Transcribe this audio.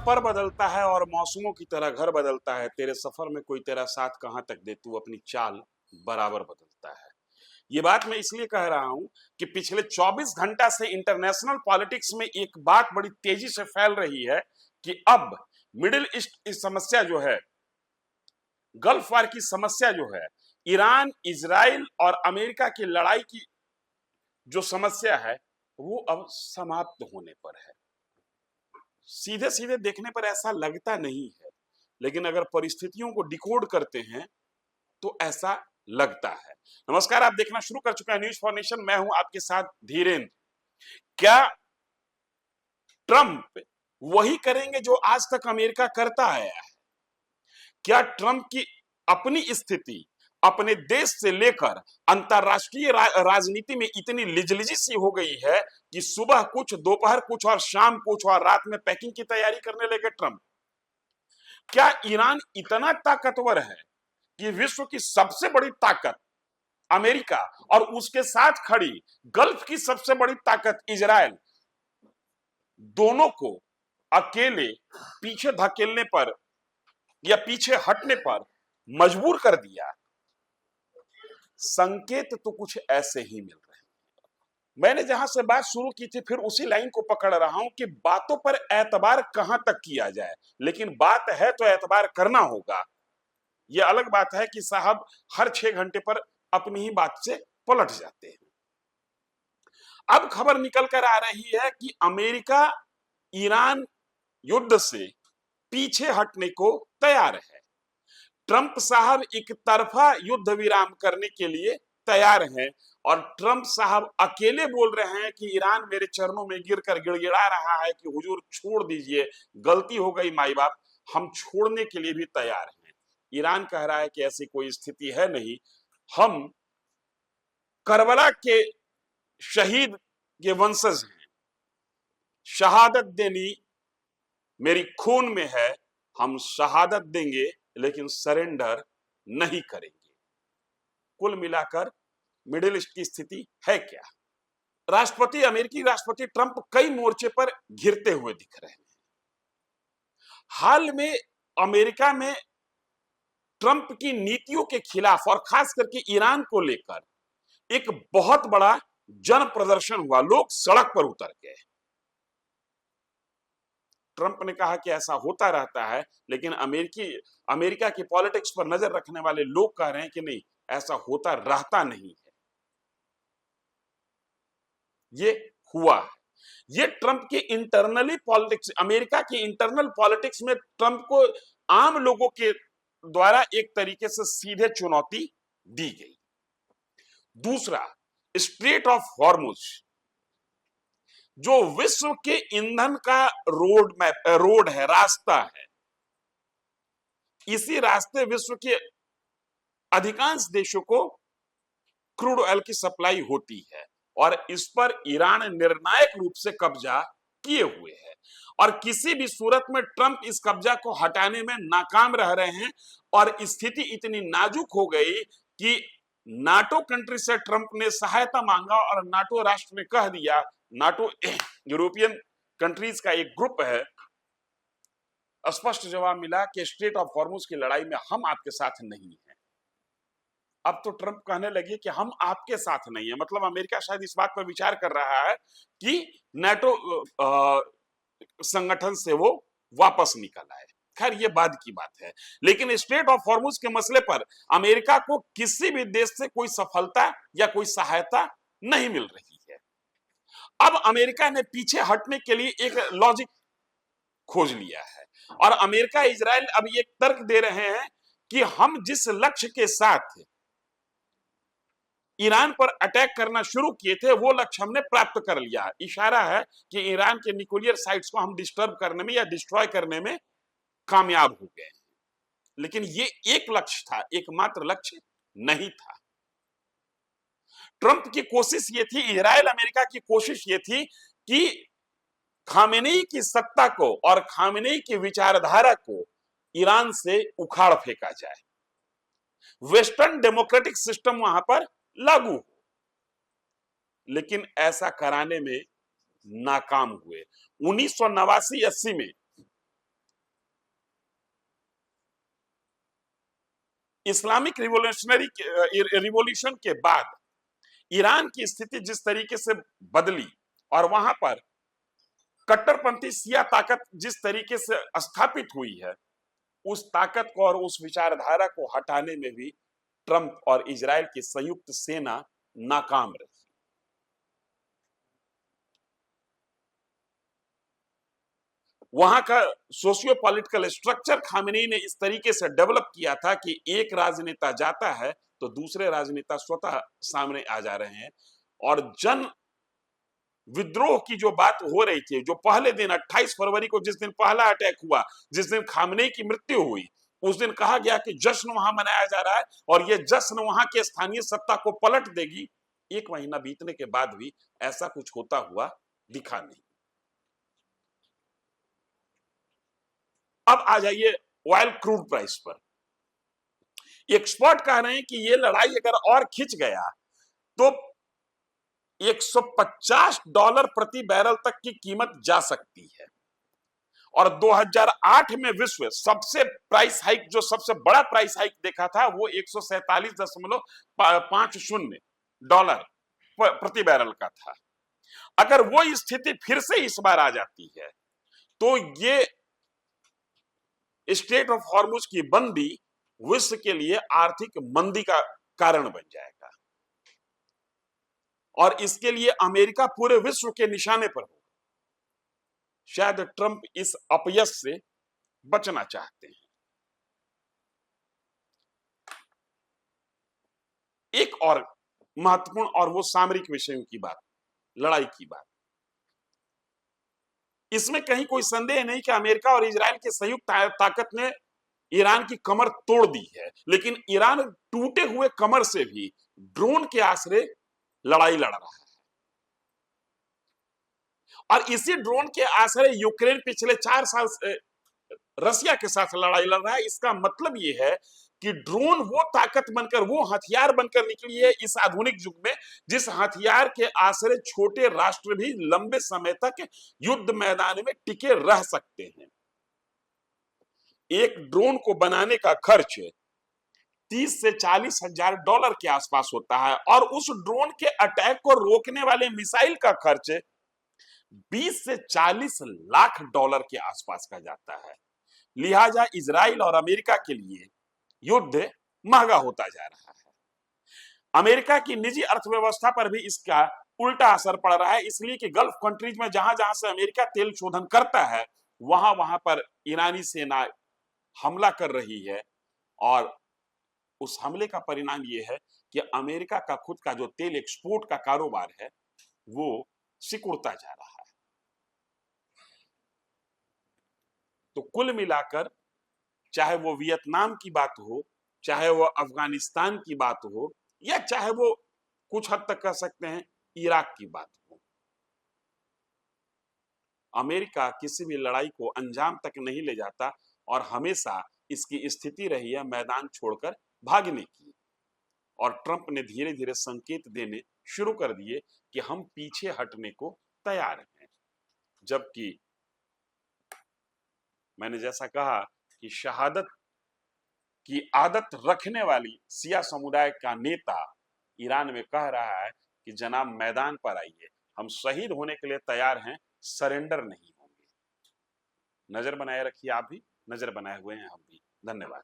पर बदलता है और मौसमों की तरह घर बदलता है, तेरे सफर में कोई तेरा साथ कहां तक दे, तू अपनी चाल बराबर बदलता है। ये बात मैं इसलिए कह रहा हूं कि पिछले 24 घंटा से इंटरनेशनल पॉलिटिक्स में एक बात बड़ी तेजी से फैल रही है कि अब मिडिल ईस्ट की समस्या जो है, गल्फ वार की समस्या जो है, ईरान, इजराइल और अमेरिका की लड़ाई की जो समस्या है, वो अब समाप्त होने पर है। सीधे सीधे देखने पर ऐसा लगता नहीं है, लेकिन अगर परिस्थितियों को डिकोड करते हैं तो ऐसा लगता है। नमस्कार, आप देखना शुरू कर चुके हैं न्यूज फॉर नेशन। मैं हूं आपके साथ धीरेन्द्र। क्या ट्रंप वही करेंगे जो आज तक अमेरिका करता आया है? क्या ट्रंप की अपनी स्थिति अपने देश से लेकर अंतरराष्ट्रीय राजनीति में इतनी लिजलिजी सी हो गई है कि सुबह कुछ, दोपहर कुछ और शाम कुछ और रात में पैकिंग की तैयारी करने लगे ट्रंप? क्या ईरान इतना ताकतवर है कि विश्व की सबसे बड़ी ताकत अमेरिका और उसके साथ खड़ी गल्फ की सबसे बड़ी ताकत इजराइल, दोनों को अकेले पीछे धकेलने पर या पीछे हटने पर मजबूर कर दिया? संकेत तो कुछ ऐसे ही मिल रहे हैं। मैंने जहां से बात शुरू की थी, फिर उसी लाइन को पकड़ रहा हूं कि बातों पर एतबार कहां तक किया जाए, लेकिन बात है तो एतबार करना होगा। यह अलग बात है कि साहब हर 6 घंटे पर अपनी ही बात से पलट जाते हैं। अब खबर निकल कर आ रही है कि अमेरिका ईरान युद्ध से पीछे हटने को तैयार है। ट्रंप साहब एक तरफा युद्ध विराम करने के लिए तैयार हैं और ट्रंप साहब अकेले बोल रहे हैं कि ईरान मेरे चरणों में गिरकर गिड़गिड़ा रहा है कि हुजूर छोड़ दीजिए, गलती हो गई माई बाप, हम छोड़ने के लिए भी तैयार हैं। ईरान कह रहा है कि ऐसी कोई स्थिति है नहीं, हम करबला के शहीद के वंशज हैं, शहादत देनी मेरी खून में है, हम शहादत देंगे लेकिन सरेंडर नहीं करेंगे। कुल मिलाकर मिडिल ईस्ट की स्थिति है क्या? अमेरिकी राष्ट्रपति ट्रंप कई मोर्चे पर घिरते हुए दिख रहे हैं। हाल में अमेरिका में ट्रंप की नीतियों के खिलाफ और खास करके ईरान को लेकर एक बहुत बड़ा जन प्रदर्शन हुआ, लोग सड़क पर उतर गए। ट्रंप ने कहा कि ऐसा होता रहता है, लेकिन अमेरिका की पॉलिटिक्स पर नजर रखने वाले लोग कह रहे हैं कि नहीं, ऐसा होता रहता नहीं है, ये हुआ है। ये ट्रंप के इंटरनली पॉलिटिक्स, अमेरिका की इंटरनल पॉलिटिक्स में ट्रंप को आम लोगों के द्वारा एक तरीके से सीधे चुनौती दी गई। दूसरा, स्ट्रेट ऑफ हॉर्मुज, जो विश्व के ईंधन का रोड है, रास्ता है। इसी रास्ते विश्व के अधिकांश देशों को क्रूड ऑयल की सप्लाई होती है और इस पर ईरान निर्णायक रूप से कब्जा किए हुए है और किसी भी सूरत में ट्रंप इस कब्जा को हटाने में नाकाम रह रहे हैं और स्थिति इतनी नाजुक हो गई कि नाटो कंट्री से ट्रंप ने सहायता मांगा और नाटो राष्ट्र ने कह दिया, नाटो यूरोपियन कंट्रीज का एक ग्रुप है, स्पष्ट जवाब मिला कि स्ट्रेट ऑफ हॉर्मुज की लड़ाई में हम आपके साथ नहीं हैं। अब तो ट्रंप कहने लगे कि हम आपके साथ नहीं है, मतलब अमेरिका शायद इस बात पर विचार कर रहा है कि नाटो संगठन से वो वापस निकल आए। खैर ये बाद की बात है, लेकिन स्ट्रेट ऑफ हॉर्मुज के मसले पर अमेरिका को किसी भी देश से कोई सफलता या कोई सहायता नहीं मिल रही है। अब अमेरिका ने पीछे हटने के लिए एक लॉजिक खोज लिया है और अमेरिका, इजराइल अब ये तर्क दे रहे हैं कि हम जिस लक्ष्य के साथ ईरान पर अटैक करना शुरू किए थे वो लक्ष्य हमने प्राप्त कर लिया है। इशारा है कि ईरान के न्यूक्लियर साइट्स को हम डिस्टर्ब करने में या डिस्ट्रॉय करने में कामयाब हो गए, लेकिन ये एक लक्ष्य था, एकमात्र लक्ष्य नहीं था। ट्रंप की कोशिश ये थी, इजराइल अमेरिका की कोशिश ये थी कि खामेनेई की सत्ता को और खामेनेई की विचारधारा को ईरान से उखाड़ फेंका जाए, वेस्टर्न डेमोक्रेटिक सिस्टम वहां पर लागू हो, लेकिन ऐसा कराने में नाकाम हुए। 1989-80 में इस्लामिक रिवॉल्यूशन के बाद ईरान की स्थिति जिस तरीके से बदली और वहां पर कट्टरपंथी शिया ताकत जिस तरीके से स्थापित हुई है, उस ताकत को और उस विचारधारा को हटाने में भी ट्रंप और इजराइल की संयुक्त सेना नाकाम रही। वहां का सोशियो पॉलिटिकल स्ट्रक्चर खामेनी ने इस तरीके से डेवलप किया था कि एक राजनेता जाता है तो दूसरे राजनेता स्वतः सामने आ जा रहे हैं, और जन विद्रोह की जो बात हो रही थी, जो पहले दिन 28 फरवरी को जिस दिन पहला अटैक हुआ, जिस दिन खामनेई की मृत्यु हुई, उस दिन कहा गया कि जश्न वहां मनाया जा रहा है और ये जश्न वहां के स्थानीय सत्ता को पलट देगी। एक महीना बीतने के बाद भी ऐसा कुछ होता हुआ दिखा नहीं। अब आ जाइए ऑयल क्रूड प्राइस पर। एक्सपर्ट कह रहे हैं कि ये लड़ाई अगर और खिंच गया तो $150 प्रति बैरल तक की कीमत जा सकती है। और 2008 में विश्व सबसे प्राइस हाइक, जो सबसे बड़ा प्राइस हाइक देखा था, वो 147.50 प्रति बैरल का था। अगर वो स्थिति फिर से इस बार आ जाती है तो ये स्ट्रेट ऑफ हॉर्मुज की बंदी विश्व के लिए आर्थिक मंदी का कारण बन जाएगा और इसके लिए अमेरिका पूरे विश्व के निशाने पर होगा। शायद ट्रंप इस अपयश से बचना चाहते हैं। एक और महत्वपूर्ण, और वो सामरिक विषयों की बात, लड़ाई की बात। इसमें कहीं कोई संदेह नहीं कि अमेरिका और इजराइल की संयुक्त ताकत ने ईरान की कमर तोड़ दी है, लेकिन ईरान टूटे हुए कमर से भी ड्रोन के आश्रय लड़ाई लड़ रहा है। और इसी ड्रोन के आश्रय यूक्रेन पिछले 4 साल से रसिया के साथ लड़ाई लड़ रहा है। इसका मतलब यह है कि ड्रोन वो ताकत बनकर, वो हथियार बनकर निकली है इस आधुनिक युग में, जिस हथियार के आश्रय छोटे राष्ट्र भी लंबे समय तक युद्ध मैदान में टिके रह सकते हैं। एक ड्रोन को बनाने का खर्च 30 से 40 हजार डॉलर के आसपास होता है और उस ड्रोन के अटैक को रोकने वाले मिसाइल का खर्च 20 से 40 लाख डॉलर के आसपास का जाता है। लिहाजा इजराइल और अमेरिका के लिए युद्ध महंगा होता जा रहा है। अमेरिका की निजी अर्थव्यवस्था पर भी इसका उल्टा असर पड़ रहा है, इसलिए कि गल्फ कंट्रीज में जहां जहां से अमेरिका तेल शोधन करता है, वहां वहां पर ईरानी सेना हमला कर रही है और उस हमले का परिणाम यह है कि अमेरिका का खुद का जो तेल एक्सपोर्ट का कारोबार है वो सिकुड़ता जा रहा है। तो कुल मिलाकर, चाहे वो वियतनाम की बात हो, चाहे वो अफगानिस्तान की बात हो, या चाहे वो कुछ हद तक कह सकते हैं इराक की बात हो, अमेरिका किसी भी लड़ाई को अंजाम तक नहीं ले जाता और हमेशा इसकी स्थिति रही है मैदान छोड़कर भागने की। और ट्रंप ने धीरे धीरे संकेत देने शुरू कर दिए कि हम पीछे हटने को तैयार हैं। जबकि मैंने जैसा कहा कि शहादत की आदत रखने वाली शिया समुदाय का नेता ईरान में कह रहा है कि जनाब मैदान पर आइए, हम शहीद होने के लिए तैयार हैं, सरेंडर नहीं होंगे। नजर बनाए रखिए, आप भी नजर बनाए हुए हैं, हम भी। धन्यवाद।